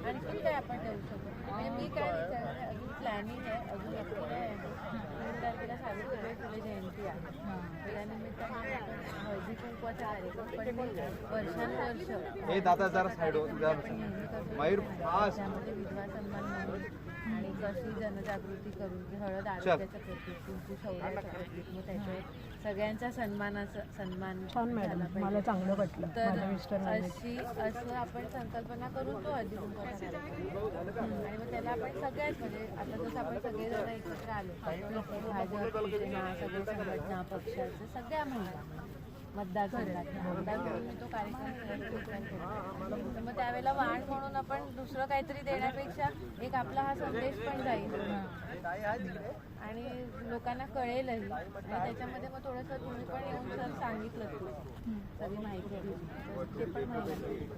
आणखी काय आपण देऊ शकतो म्हणजे मी काय विचारलं अजून प्लॅनिंग आहे अजून नक्की काय आहे 3 तारखेला सावित्रीबाई फुले जयंती आहे त्यानिमित्ताने आपण हळदी कुंकवाचा कार्यक्रम पण मी वर्षानुवर्ष त्यामध्ये विधवा सन्मान म्हणून आणि कशी जनजागृती करून की हळद आरोग्याचं प्रतीक कुंकू शौर्याचं प्रतीक मग त्याच्यावर सगळ्यांचा सन्मान झाला पाहिजे चांगलं वाटलं तर असं आपण संकल्पना करून तो हळदी कुंकवाचा कार्यक्रम आणि मग त्याला आपण सगळ्यात म्हणजे आता जसं आपण सगळेजण एकत्र आलो भाजप शिवसेना सगळे संघटना पक्षाचे सगळ्या महिला मतदारसंघात म्हणून तो कार्यक्रम तर मग त्यावेळेला वाण म्हणून आपण दुसरं काहीतरी देण्यापेक्षा एक आपला हा संदेश पण जाईल आणि लोकांना कळेलही आणि त्याच्यामध्ये मग थोडंसं तुम्ही पण येऊन सर सांगितलं सगळी माहिती दिली ते पण माहिती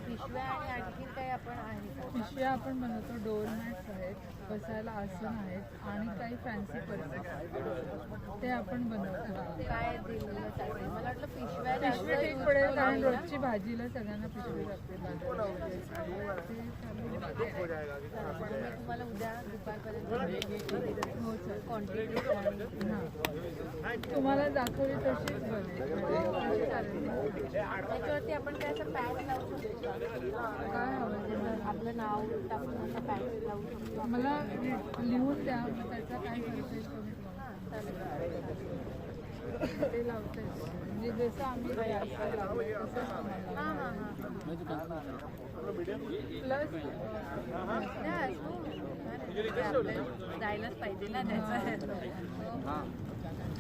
पिशव्या आणि आणखी काही आपण आहे पिशव्या आपण बनवतो डोरमॅट्स आहेत बसायला आसन आहेत आणि काही फॅन्सी पर्सेस ते आपण बनवतो काय दिलेलं चालेल मला वाटलं पिशव्या ठीक पडेल कारण रोजची भाजीला सगळ्यांना पिशवी लागते तुम्हाला उद्या दुपारपर्यंत हो सर क्वांटिटी तुम्हाला दाखवली तशीच त्याच्यावरती आपण काय असं पॅक लावू शकतो काय हवं आपलं नाव टाकून असं पॅक लावू शकतो मला लिहून द्या मग त्याचा काय खर्च येतो ते लावते म्हणजे जसं आम्ही लावतो तसंच आम्हाला प्लस जायलाच पाहिजे ना त्याचं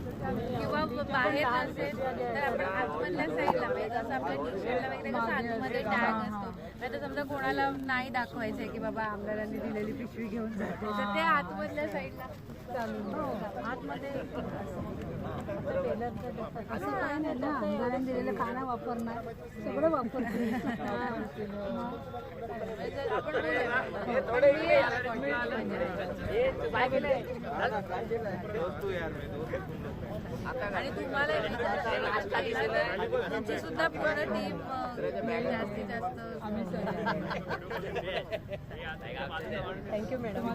किंवा बाहेर नसेल तर आपण आतमधल्या साईडला म्हणजे जसं आपल्या टी शर्टला वगैरे कसं आतमध्ये टॅग असतो आता समजा कोणाला नाही दाखवायचंय की बाबा आमदारांनी दिलेली पिशवी घेऊन जाते तर ते आतमधल्या साईडला आतमध्ये असं काय नाही ना आमदारांनी दिलेलं खाना वापरणार सगळं आणि तुम्हाला त्यांची सुद्धा पूर्ण टीम जास्तीत जास्त आम्ही थँक्यू मॅडम